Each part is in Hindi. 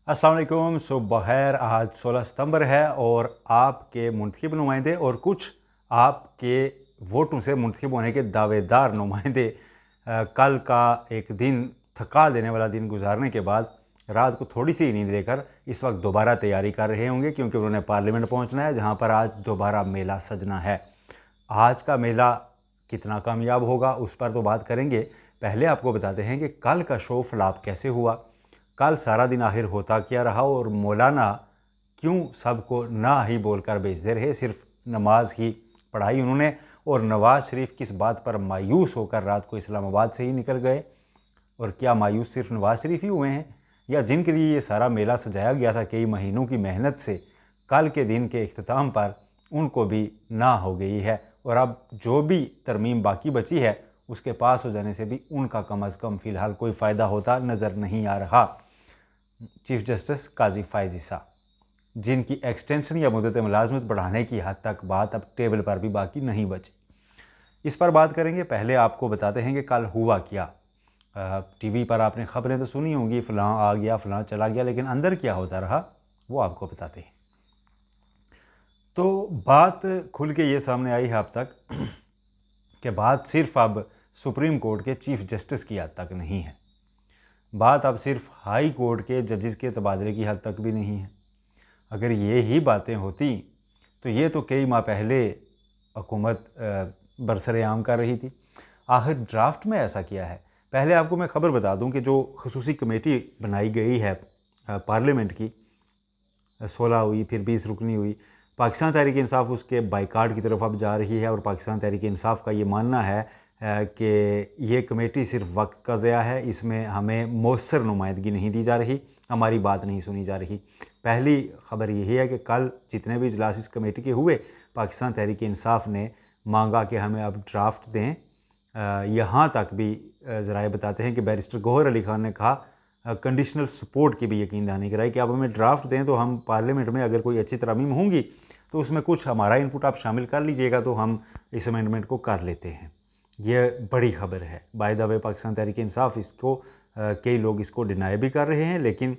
अस्सलाम वालेकुम। सुबह खैर। आज 16 सितंबर है और आपके मुंतखब नुमाइंदे और कुछ आपके वोटों से मुंतखब होने के दावेदार नुमाइंदे कल का एक दिन थका देने वाला दिन गुजारने के बाद रात को थोड़ी सी नींद लेकर इस वक्त दोबारा तैयारी कर रहे होंगे, क्योंकि उन्होंने पार्लियामेंट पहुंचना है, जहां पर आज दोबारा मेला सजना है। आज का मेला कितना कामयाब होगा उस पर तो बात करेंगे। पहले आपको बताते हैं कि कल का शो फ्लॉप कैसे हुआ, कल सारा दिन आखिर होता क्या रहा और मौलाना क्यों सबको ना ही बोलकर भेजते रहे, सिर्फ नमाज की पढ़ाई उन्होंने, और नवाज शरीफ किस बात पर मायूस होकर रात को इस्लामाबाद से ही निकल गए। और क्या मायूस सिर्फ नवाज शरीफ ही हुए हैं, या जिनके लिए ये सारा मेला सजाया गया था कई महीनों की मेहनत से, कल के दिन के इख्तिताम पर उनको भी ना हो गई है। और अब जो भी तरमीम बाकी बची है उसके पास हो जाने से भी उनका कम अज़ कम फ़िलहाल कोई फ़ायदा होता नज़र नहीं आ रहा। चीफ जस्टिस काजी फ़ाइज़ ईसा, जिनकी एक्सटेंशन या मुद्दत मुलाजमत बढ़ाने की हद तक बात अब टेबल पर भी बाकी नहीं बची, इस पर बात करेंगे। पहले आपको बताते हैं कि कल हुआ क्या। टीवी पर आपने खबरें तो सुनी होंगी, फ़लाँ आ गया फ़लाँ चला गया, लेकिन अंदर क्या होता रहा वो आपको बताते हैं। तो बात खुल के ये सामने आई है अब तक कि बात सिर्फ अब सुप्रीम कोर्ट के चीफ जस्टिस की हद तक नहीं है, बात अब सिर्फ हाई कोर्ट के जजेस के तबादले की हद तक भी नहीं है। अगर ये ही बातें होती तो ये तो कई माह पहले हुकूमत बरसरेआम कर रही थी। आखिर ड्राफ्ट में ऐसा किया है। पहले आपको मैं ख़बर बता दूं कि जो खसूसी कमेटी बनाई गई है पार्लियामेंट की, 16 हुई, फिर 20 रुकनी हुई, पाकिस्तान तहरीक इंसाफ उसके बाइकाट की तरफ अब जा रही है। और पाकिस्तान तहरीक इंसाफ का ये मानना है कि ये कमेटी सिर्फ वक्त का ज़या है, इसमें हमें मौसर नुमाइंदगी नहीं दी जा रही, हमारी बात नहीं सुनी जा रही। पहली ख़बर यही है कि कल जितने भी इजलास इस कमेटी के हुए, पाकिस्तान तहरीक इंसाफ ने मांगा कि हमें अब ड्राफ्ट दें। यहाँ तक भी ज़राए बताते हैं कि बैरिस्टर गौहर अली खान ने कहा, कंडीशनल सपोर्ट की भी यकीन दहानी कराई कि आप हमें ड्राफ्ट दें तो हम पार्लियामेंट में अगर कोई अच्छी तरमीम होंगी तो उसमें कुछ हमारा इनपुट आप शामिल कर लीजिएगा, तो हम इस अमेंडमेंट को कर लेते हैं। ये बड़ी खबर है। By the way Pakistan Tehreek Insaf इसको कई लोग इसको डिनाई भी कर रहे हैं, लेकिन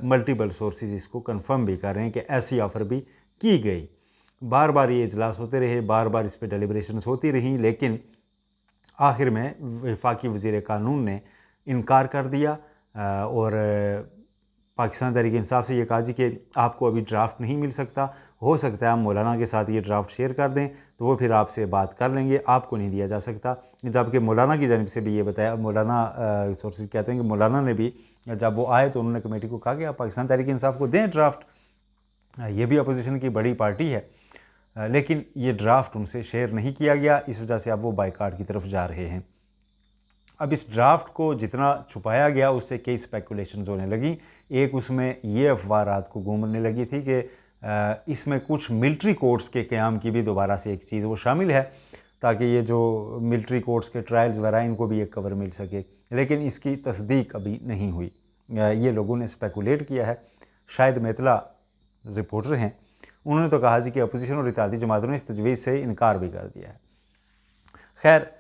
मल्टीपल सोर्सेज इसको कंफर्म भी कर रहे हैं कि ऐसी ऑफ़र भी की गई। बार बार ये इजलास होते रहे, बार बार इस पर डेलिब्रेशंस होती रहीं, लेकिन आखिर में वफाकी वज़ीर कानून ने इनकार कर दिया और पाकिस्तान तहरीक इंसाफ से ये कहा जी कि आपको अभी ड्राफ्ट नहीं मिल सकता, हो सकता है हम मौलाना के साथ ये ड्राफ्ट शेयर कर दें तो वो फिर आपसे बात कर लेंगे, आपको नहीं दिया जा सकता। जबकि मौलाना की जानिब से भी ये बताया, मौलाना सोर्सेज कहते हैं कि मौलाना ने भी जब वो आए तो उन्होंने कमेटी को कहा कि आप पाकिस्तान तहरीक इंसाफ को दें ड्राफ्ट, ये भी अपोजिशन की बड़ी पार्टी है, लेकिन ये ड्राफ्ट उनसे शेयर नहीं किया गया। इस वजह से अब वो बाइकाट की तरफ जा रहे हैं। अब इस ड्राफ्ट को जितना छुपाया गया उससे कई स्पेकुलेशंस होने लगी। एक उसमें ये अफवाह रात को घूमने लगी थी कि इसमें कुछ मिलिट्री कोर्ट्स के क़याम की भी दोबारा से एक चीज़ वो शामिल है, ताकि ये जो मिलिट्री कोर्ट्स के ट्रायल्स वगैरह इनको भी एक कवर मिल सके, लेकिन इसकी तस्दीक अभी नहीं हुई। ये लोगों ने स्पेकुलेट किया है। शायद मेतला रिपोर्टर हैं, उन्होंने तो कहा जी कि अपोजिशन और इत्तेहादी जमातों ने इस तजवीज़ से इनकार भी कर दिया है। खैर,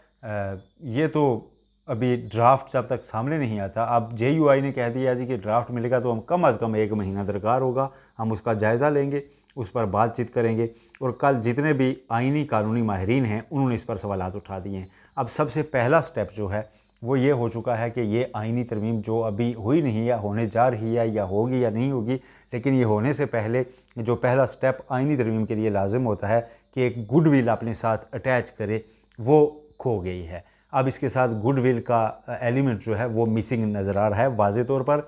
ये तो अभी ड्राफ्ट जब तक सामने नहीं आता। अब JUI ने कह दिया जी कि ड्राफ्ट मिलेगा तो हम कम अज़ कम 1 महीना दरकार होगा, हम उसका जायज़ा लेंगे, उस पर बातचीत करेंगे। और कल जितने भी आइनी कानूनी माहिरीन हैं उन्होंने इस पर सवालात उठा दिए हैं। अब सबसे पहला स्टेप जो है वो ये हो चुका है कि ये आइनी तरमीम जो अभी हुई नहीं या होने जा रही है, या होगी या नहीं होगी, लेकिन ये होने से पहले जो पहला स्टेप आइनी तरमीम के लिए लाजिम होता है कि एक गुडविल अपने साथ अटैच करे, वो खो गई है। अब इसके साथ गुडविल का एलिमेंट जो है वो मिसिंग नज़र आ रहा है वाज़े तौर पर।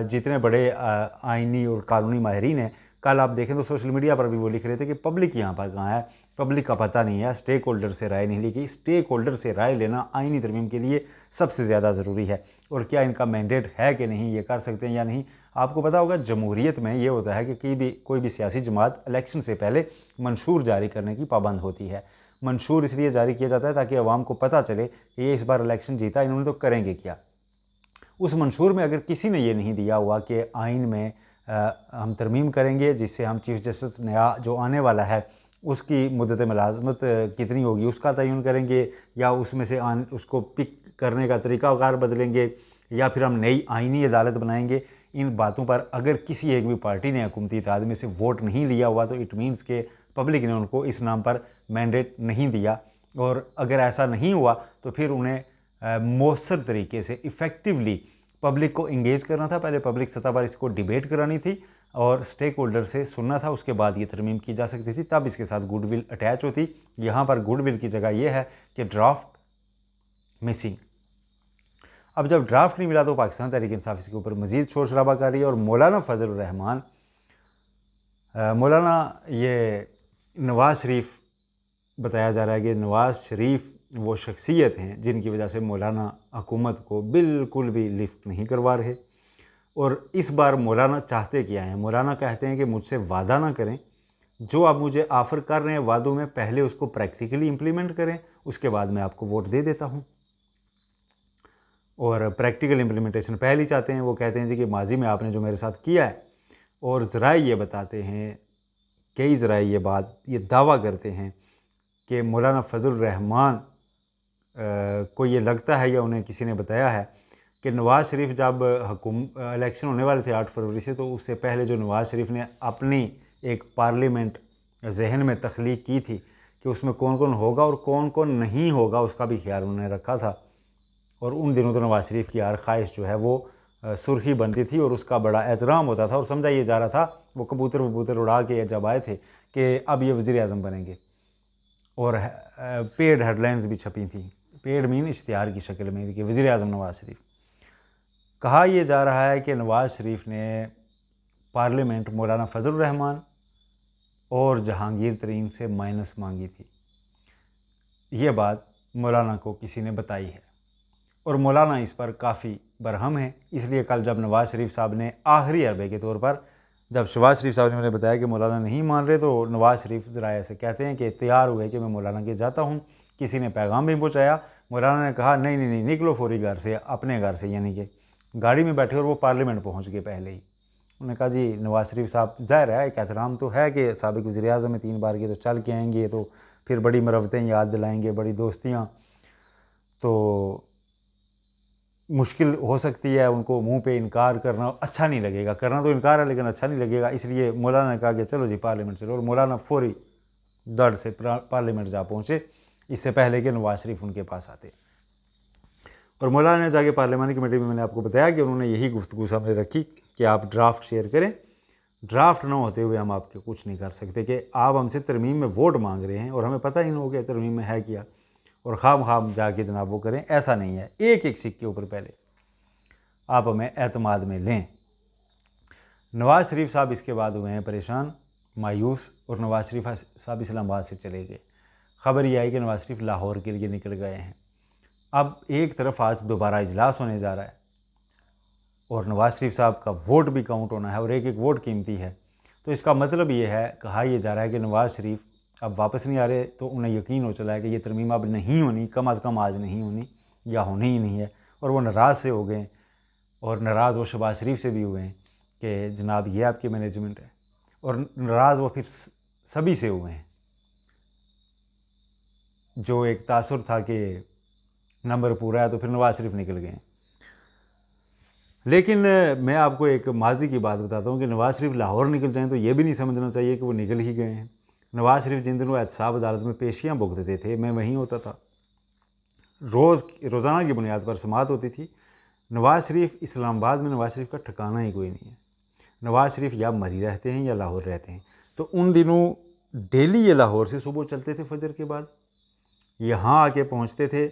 जितने बड़े आइनी और कानूनी माहिरीन हैं, कल आप देखें तो सोशल मीडिया पर भी वो लिख रहे थे कि पब्लिक यहाँ पर कहाँ है, पब्लिक का पता नहीं है, स्टेक होल्डर से राय नहीं ली गई। स्टेक होल्डर से राय लेना आइनी तरमीम के लिए सबसे ज़्यादा ज़रूरी है। और क्या इनका मैंडेट है कि नहीं, ये कर सकते हैं या नहीं। आपको पता होगा जमहूरियत में ये होता है कि कोई भी सियासी जमात इलेक्शन से पहले मंशूर जारी करने की पाबंद होती है। मंशूर इसलिए जारी किया जाता है ताकि अवाम को पता चले कि ये इस बार इलेक्शन जीता, इन्होंने तो करेंगे क्या। उस मंशूर में अगर किसी ने ये नहीं दिया हुआ कि आइन में हम तरमीम करेंगे जिससे हम चीफ जस्टिस नया जो आने वाला है उसकी मुद्दत मुलाजमत कितनी होगी उसका तयन करेंगे, या उसमें से उसको पिक करने का तरीक़ाकार बदलेंगे, या फिर हम नई आइनी अदालत बनाएंगे, इन बातों पर अगर किसी एक भी पार्टी ने हुकूमती इत्तेहाद में से वोट नहीं लिया हुआ तो इट मीन्स के पब्लिक ने उनको इस नाम पर मैंडेट नहीं दिया। और अगर ऐसा नहीं हुआ तो फिर उन्हें मौसर तरीके से इफ़ेक्टिवली पब्लिक को इंगेज करना था। पहले पब्लिक सतह पर इसको डिबेट करानी थी और स्टेक होल्डर से सुनना था, उसके बाद ये तरमीम की जा सकती थी, तब इसके साथ गुडविल अटैच होती। यहाँ पर गुडविल की जगह ये है कि ड्राफ्ट मिसिंग। अब जब ड्राफ्ट नहीं मिला तो पाकिस्तान तहरीक इंसाफ इसके ऊपर मजीद शोर शराबा कर रही है। और मौलाना फजल रहमान, मौलाना ये नवाज़ शरीफ, बताया जा रहा है कि नवाज़ शरीफ वो शख्सियत हैं जिनकी वजह से मौलाना हुकूमत को बिल्कुल भी लिफ्ट नहीं करवा रहे। और इस बार मौलाना चाहते क्या हैं? मौलाना कहते हैं कि मुझसे वादा ना करें, जो आप मुझे ऑफ़र कर रहे हैं वादों में पहले उसको प्रैक्टिकली इम्प्लीमेंट करें, उसके बाद मैं आपको वोट दे देता हूँ। और प्रैक्टिकल इम्प्लीमेंटेशन पहले ही चाहते हैं। वो कहते हैं जी कि माजी में आपने जो मेरे साथ किया है, और ज़राए ये बताते हैं, कई ज़राए ये दावा करते हैं कि मौलाना फजल रहमान को ये लगता है या उन्हें किसी ने बताया है कि नवाज़ शरीफ जब इलेक्शन होने वाले थे 8 फरवरी से, तो उससे पहले जो नवाज़ शरीफ ने अपनी एक पार्लियामेंट जहन में तख्लीक की थी कि उसमें कौन कौन होगा और कौन कौन नहीं होगा, उसका भी ख्याल उन्होंने रखा था। और उन दिनों तो नवाज़ शरीफ की हर ख्वाहिश जो है वो सुर्खी बनती थी और उसका बड़ा एहतराम होता था और समझा ये जा रहा था, वो कबूतर उड़ा के जब आए थे कि अब ये वज़ीर आज़म बनेंगे। और पेड हेडलाइंस भी छपी थी, पेड मीन इश्तिहार की शक्ल में कि वज़ीर आज़म नवाज़ शरीफ। कहा यह जा रहा है कि नवाज़ शरीफ ने पार्लियामेंट मौलाना फजल रहमान और जहांगीर तरीन से माइनस मांगी थी। ये बात मौलाना को किसी ने बताई है और मौलाना इस पर काफ़ी बरहम है। इसलिए कल जब नवाज़ शरीफ साहब ने आखिरी अरबे के तौर पर, जब शहबाज शरीफ साहब ने मुझे बताया कि मौलाना नहीं मान रहे, तो नवाज़ शरीफ ज़रा ऐसे कहते हैं कि तैयार हुए कि मैं मौलाना के जाता हूँ। किसी ने पैगाम भी पहुँचाया, मौलाना ने कहा नहीं नहीं नहीं, निकलो फौरी घर से, अपने घर से, यानी कि गाड़ी में बैठे और वो पार्लियामेंट पहुँच गए पहले ही। उन्होंने कहा जी नवाज़ शरीफ साहब, ज़ाहिर है एक एहतराम तो है कि साबिक़ वज़ीर आज़म में 3 बार के, तो चल के आएंगे तो फिर बड़ी मरवतें याद दिलाएंगे, बड़ी दोस्तियाँ, तो मुश्किल हो सकती है उनको मुंह पे इनकार करना अच्छा नहीं लगेगा। करना तो इनकार है लेकिन अच्छा नहीं लगेगा। इसलिए मौलाना ने कहा कि चलो जी पार्लियामेंट चलो, और मौलाना फौरी दौड़ से पार्लियामेंट जा पहुँचे, इससे पहले कि नवाज़ शरीफ उनके पास आते। और मौलाना ने जाके पार्लियामानी कमेटी में, मैंने आपको बताया कि उन्होंने यही गुफ्तगू सामने रखी कि आप ड्राफ्ट शेयर करें, ड्राफ्ट ना होते हुए हम आपके कुछ नहीं कर सकते, कि आप हमसे तरमीम में वोट मांग रहे हैं और हमें पता ही नहीं हो गया तरमीम में है क्या, और खाम जाके जनाब वो करें। ऐसा नहीं है, एक एक सिक्के ऊपर पहले आप हमें एतमाद में लें। नवाज़ शरीफ साहब इसके बाद हुए हैं परेशान, मायूस, और नवाज़ शरीफ साहब इस्लामाबाद से चले गए। खबर ये आई कि नवाज़ शरीफ लाहौर के लिए निकल गए हैं। अब एक तरफ आज दोबारा इजलास होने जा रहा है और नवाज़ शरीफ साहब का वोट भी काउंट होना है और एक एक वोट कीमती है। तो इसका मतलब ये है, कहा यह जा रहा है कि नवाज़ शरीफ अब वापस नहीं आ रहे, तो उन्हें यकीन हो चला है कि ये तरमीम अब नहीं होनी, कम अज़ कम आज नहीं होनी या होनी ही नहीं है। और वो नाराज़ से हो गए, और नाराज़ वो शहबाज शरीफ से भी हुए हैं कि जनाब ये आपकी मैनेजमेंट है, और नाराज़ वो फिर सभी से हुए हैं। जो एक तासुर था कि नंबर पूरा है, तो फिर नवाज़ शरीफ निकल गए। लेकिन मैं आपको एक माजी की बात बताता हूँ कि नवाज़ शरीफ लाहौर निकल जाएं तो ये भी नहीं समझना चाहिए कि वो निकल ही गए हैं। नवाज़ शरीफ जिन दिनों एहतसाब अदालत में पेशियाँ भुगतते थे, मैं वहीं होता था, रोज़ाना की बुनियाद पर समाअत होती थी। नवाज़ शरीफ इस्लामाबाद में, नवाज़ शरीफ का ठिकाना ही कोई नहीं है। नवाज़ शरीफ या मरी रहते हैं या लाहौर रहते हैं। तो उन दिनों डेली ये लाहौर से सुबह चलते थे फजर के बाद, यहाँ आके पहुँचते थे।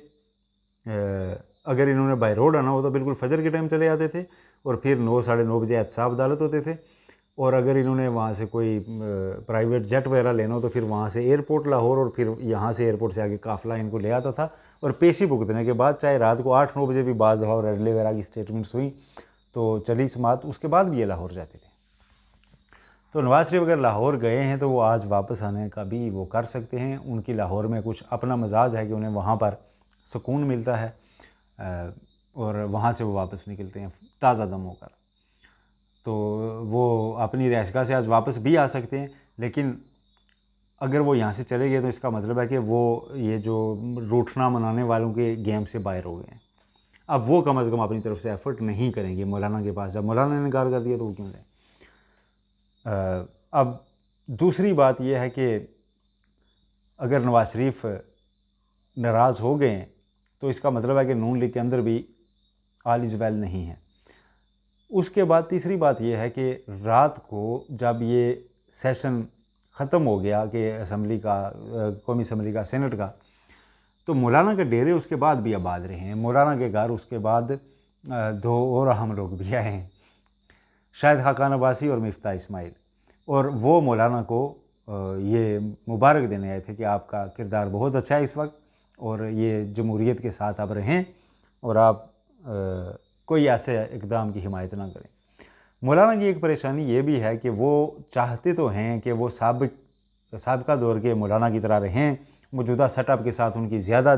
अगर इन्होंने बाय रोड आना हो तो बिल्कुल फजर के टाइम चले आते थे, और फिर 9 साढ़े 9 बजे एहतसाब अदालत होते थे। और अगर इन्होंने वहाँ से कोई प्राइवेट जेट वगैरह लेना हो तो फिर वहाँ से एयरपोर्ट लाहौर, और फिर यहाँ से एयरपोर्ट से आगे काफ़िला इनको ले आता था। और पेशी भुगतने के बाद चाहे रात को 8-9 बजे भी बाज़ दफ़ा रेडले वगैरह की स्टेटमेंट्स हुई तो चली समात, उसके बाद भी ये लाहौर जाते थे। तो नवाज़ शरीफ अगर लाहौर गए हैं तो वो आज वापस आने का भी वो कर सकते हैं। उनकी लाहौर में कुछ अपना मजाज है कि उन्हें वहाँ पर सुकून मिलता है, और वहाँ से वो वापस निकलते हैं ताज़ा दम होकर। तो वो अपनी रिहाइशगाह से आज वापस भी आ सकते हैं, लेकिन अगर वो यहाँ से चले गए तो इसका मतलब है कि वो ये जो रूठना मनाने वालों के गेम से बाहर हो गए हैं। अब वो कम अज़ कम अपनी तरफ से एफ़र्ट नहीं करेंगे मौलाना के पास, जब मौलाना ने इनकार कर दिया तो वो क्यों दें। अब दूसरी बात यह है कि अगर नवाज शरीफ नाराज़ हो गए हैं तो इसका मतलब है कि नून लीग के अंदर भी ऑल इज़ वेल नहीं है। उसके बाद तीसरी बात यह है कि रात को जब ये सेशन ख़त्म हो गया कि असम्बली का, कौमी असम्बली का, सेनेट का, तो मौलाना के डेरे उसके बाद भी आबाद रहे हैं। मौलाना के घर उसके बाद दो और अहम लोग भी आए हैं, शायद खाकान अब्बासी और मिफ्ता इस्माइल, और वो मौलाना को ये मुबारक देने आए थे कि आपका किरदार बहुत अच्छा है इस वक्त, और ये जमहूरियत के साथ आप रहें और आप कोई ऐसे इकदाम की हिमायत ना करें। मौलाना की एक परेशानी ये भी है कि वो चाहते तो हैं कि वो साबिका दौर के मौलाना की तरह रहें, मौजूदा सेटअप के साथ उनकी ज़्यादा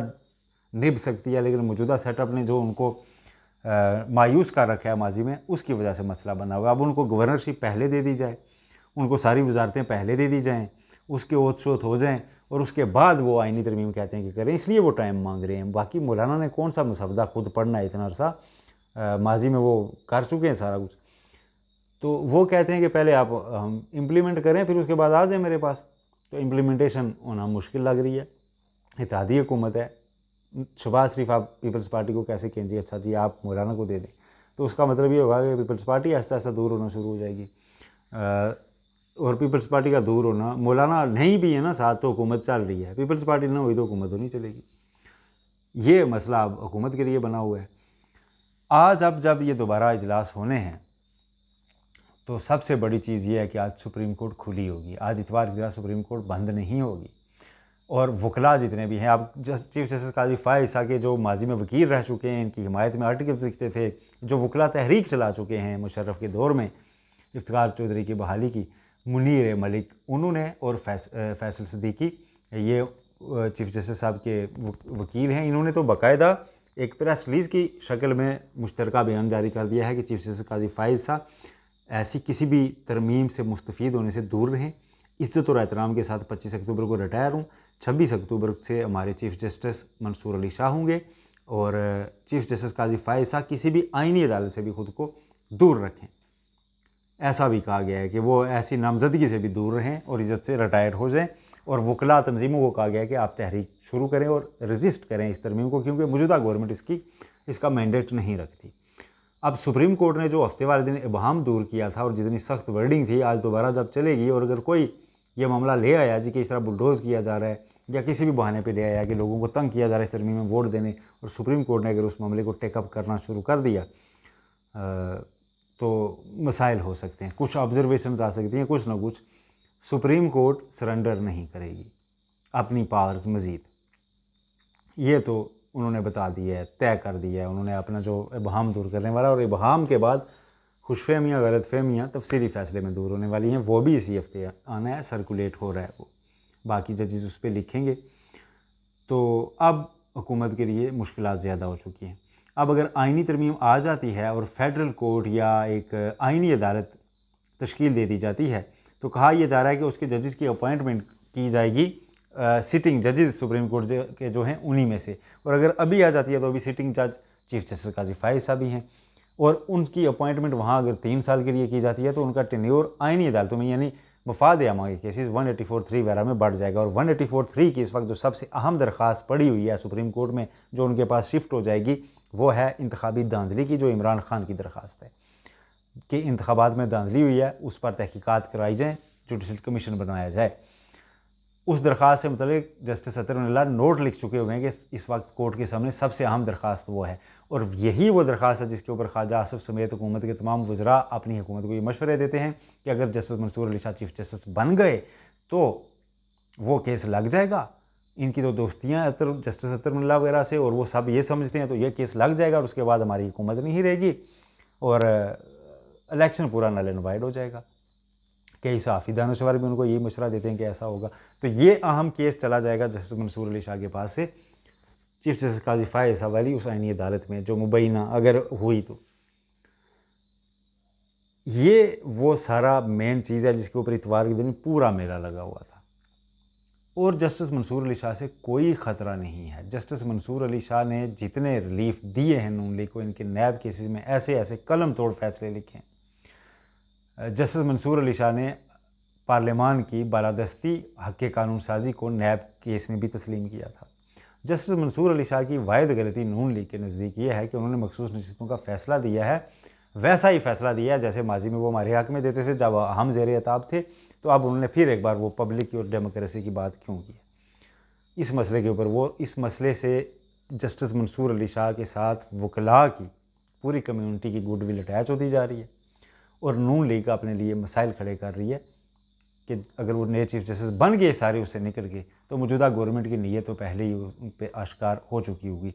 निभ सकती है, लेकिन मौजूदा सेटअप ने जो उनको मायूस कर रखा है माजी में, उसकी वजह से मसला बना हुआ। अब उनको गवर्नरशिप पहले दे दी जाए, उनको सारी वजारतें पहले दे दी जाएँ, उसके ओत शोत हो जाएँ, और उसके बाद वो आइनी तरमीम कहते हैं कि करें, इसलिए वो टाइम मांग रहे हैं। बाकी मौलाना ने कौन सा मुसवदा खुद पढ़ना है, इतना अरसा माजी में वो कर चुके हैं सारा कुछ। तो वो कहते हैं कि पहले आप हम इम्प्लीमेंट करें, फिर उसके बाद आ जाए मेरे पास। तो इम्प्लीमेंटेशन होना मुश्किल लग रही है। इत्तेहादी हुकूमत है, शहबाज शरीफ आप पीपल्स पार्टी को कैसे कहें जी अच्छा जी आप मौलाना को दे दें, तो उसका मतलब ये होगा कि पीपल्स पार्टी ऐसा ऐसा दूर होना शुरू हो जाएगी। और पीपल्स पार्टी का दूर होना, मौलाना नहीं भी है ना साथ, तो हुकूमत चल रही है, पीपल्स पार्टी ना हुई तो हुकूमत तो नहीं चलेगी। ये मसला अब हुकूमत के लिए बना हुआ है। आज अब जब ये दोबारा इजलास होने हैं तो सबसे बड़ी चीज़ ये है कि आज सुप्रीम कोर्ट खुली होगी। आज इतवार की रात सुप्रीम कोर्ट बंद नहीं होगी, और वकला जितने भी हैं, आप चीफ जस्टिस काजी फ़ाइज़ ईसा के जो माजी में वकील रह चुके हैं, इनकी हिमायत में आर्टिकल्स लिखते थे, जो वकला तहरीक चला चुके हैं मुशर्रफ के दौर में, इफ्तिखार चौधरी की बहाली की, मुनीर मलिक उन्होंने, और फैसल सिद्दीकी, ये चीफ जस्टिस साहब के वकील हैं, इन्होंने तो बाकायदा एक प्रेस रिलीज़ की शक्ल में मुश्तरका बयान जारी कर दिया है कि चीफ जस्टिस काजी फ़ाइज़ ईसा ऐसी किसी भी तरमीम से मुस्तफ़ीद होने से दूर रहें, इज़्ज़त और एहतराम के साथ 25 अक्टूबर को रिटायर हूँ। 26 अक्टूबर से हमारे चीफ जस्टिस मंसूर अली शाह होंगे, और चीफ जस्टिस काजी फ़ाइज़ ईसा किसी भी आइनी अदालत से भी ख़ुद को दूर रखें। ऐसा भी कहा गया है कि वो ऐसी नामजदगी से भी दूर रहें और इज़्ज़त से रिटायर हो जाएं, और वकला तंजीमों को कहा गया है कि आप तहरीक शुरू करें और रजिस्ट करें इस तरमीम को, क्योंकि मौजूदा गवर्नमेंट इसका मैंडेट नहीं रखती। अब सुप्रीम कोर्ट ने जो हफ्ते वाले दिन इबहम दूर किया था और जितनी सख्त वर्डिंग थी, आज दोबारा जब चलेगी, और अगर कोई ये मामला ले आया जी कि इस तरह बुलडोज़ किया जा रहा है या किसी भी बहाने पे ले आया कि लोगों को तंग किया जा रहा है इस तरमीम में वोट देने, और सुप्रीम कोर्ट ने अगर उस मामले को टेकअप करना शुरू कर दिया तो मसाइल हो सकते हैं, कुछ ऑब्जर्वेशन आ सकती हैं, कुछ ना कुछ। सुप्रीम कोर्ट सरेंडर नहीं करेगी अपनी पावर्स मज़ीद, ये तो उन्होंने बता दिया है, तय कर दिया है उन्होंने अपना जो इबहम दूर करने वाला, और इबहम के बाद खुशफहमियाँ गलतफहमियाँ तफसीली फ़ैसले में दूर होने वाली हैं, वो भी इसी हफ्ते आना है, सर्कुलेट हो रहा है वो, बाकी जजेस उस पर लिखेंगे। तो अब हुकूमत के लिए मुश्किलात ज़्यादा हो चुकी हैं। अब अगर आइनी तरमीम आ जाती है और फेडरल कोर्ट या एक आइनी अदालत तश्कील दे दी जाती है, तो कहा यह जा रहा है कि उसके जजेस की अपॉइंटमेंट की जाएगी सिटिंग जजेस सुप्रीम कोर्ट के जो हैं उन्हीं में से, और अगर अभी आ जाती है तो अभी सिटिंग जज चीफ जस्टिस काजी फ़ाइज़ ईसा भी हैं, और उनकी अपॉइंटमेंट वहाँ अगर 3 साल के लिए की जाती है तो उनका टेन्योर आइनी अदालतों में यानी मफाद आमा के केसेस 184(3) वगैरह में बढ़ जाएगा। और 184(3) की इस वक्त जो सबसे अहम दरख्वास्त पड़ी हुई है सुप्रीम कोर्ट में, जो उनके पास शिफ्ट हो जाएगी, वो है इंतखाबी धांधली की, जो इमरान खान की दरख्वास्त है कि इंतखाबात में धांधली हुई है, उस पर तहकीकात कराई जाए, जुडिशल कमीशन बनाया जाए। उस दरख्वास्त से मतलब जस्टिस अतर नोट लिख चुके हुए हैं कि इस वक्त कोर्ट के सामने सबसे अहम दरख्वास्त वो है, और यही वो दरख्वास्त है जिसके ऊपर ख्वाजा आसिफ समेत हुकूमत के तमाम वज़रा अपनी हुकूमत को ये मशवरे देते हैं कि अगर justice Mansoor Ali Shah chief justice बन गए तो वो केस लग जाएगा। इनकी तो दोस्तियाँ जस्टिस अतर वगैरह से, और वो सब ये समझते हैं तो ये केस लग जाएगा, और उसके बाद हमारी हुकूमत नहीं रहेगी और इलेक्शन पूरा नल एंड वाइड हो जाएगा। कई साफ़ी दानश्वर भी उनको यही मशवरा देते हैं कि ऐसा होगा। तो ये अहम केस चला जाएगा जस्टिस मंसूर अली शाह के पास से चीफ जस्टिस काजी फ़ाइज़ ईसा वाली उस आइनी अदालत में, जो मुबैना अगर हुई तो। ये वो सारा मेन चीज़ है जिसके ऊपर इतवार के दिन पूरा मेला लगा हुआ था। और जस्टिस मंसूर अली शाह से कोई ख़तरा नहीं है। जस्टिस मंसूर अली शाह ने जितने रिलीफ दिए हैं नून लीग को, इनके नैब केसेस में ऐसे ऐसे कलम तोड़ फैसले लिखे हैं। जस्टिस मंसूर अली शाह ने पार्लियामान की बालादस्ती हक़ कानून साजी को नैब केस में भी तस्लीम किया था। जस्टिस मंसूर अली शाह की वाहिद गलती नून लीग के नज़दीक ये है कि उन्होंने मखसूस नशिस्तों का फ़ैसला दिया है, वैसा ही फ़ैसला दिया है जैसे माजी में वो हमारे हक़ में देते थे जब हम ज़ेर अताब थे। तो अब उन्होंने फिर एक बार वो पब्लिक और डेमोक्रेसी की बात क्यों की इस मसले के ऊपर। वो इस मसले से जस्टिस मंसूर अली शाह के साथ वकला की पूरी कम्यूनिटी की गुडविल अटैच होती जा रही है और नून लीग अपने लिए मसाइल खड़े कर रही है कि अगर वो नए चीफ जस्टिस बन गए सारे उससे निकल गए तो मौजूदा गवर्नमेंट की नीयत तो पहले ही उन पर आश्कार हो चुकी होगी।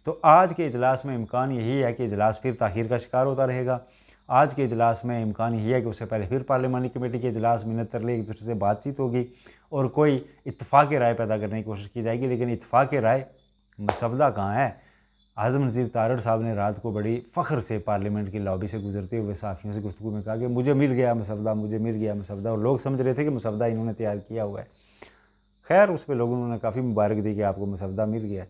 तो आज के इजलास में इम्कान यही है कि इजलास फिर ताख़ीर का शिकार होता रहेगा। आज के इजलास में इम्कान यही है कि उससे पहले फिर पार्लियामानी कमेटी के इजलास मिन्नत तरले एक दूसरे से बातचीत होगी और कोई इत्तफ़ाक़ राय पैदा करने की कोशिश की जाएगी। लेकिन इत्तफ़ाक़ राय मसवदा कहाँ है? आज़म नज़ीर तारड़ साहब ने रात को बड़ी फ़ख्र से पार्लियामेंट की लॉबी से गुजरते हुए सहाफ़ियों से गुफ्तगू में कहा कि मुझे मिल गया मसवदा, मुझे मिल गया मसवदा, और लोग समझ रहे थे कि मसवदा इन्होंने तैयार किया हुआ है। खैर उस पर लोगों ने काफ़ी मुबारक दी कि आपको मसवदा मिल गया।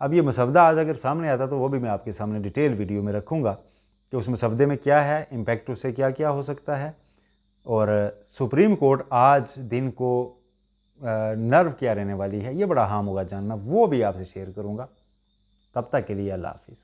अब ये मसवदा आज अगर सामने आता तो वो भी मैं आपके सामने डिटेल वीडियो में रखूँगा कि उस मसवदे में क्या है, इम्पैक्ट उससे क्या क्या हो सकता है, और सुप्रीम कोर्ट आज दिन को नर्व क्या रहने वाली है, ये बड़ा अहम होगा जानना, वो भी आपसे शेयर करूँगा। तब तक के लिए अल्लाह हाफ़िज़।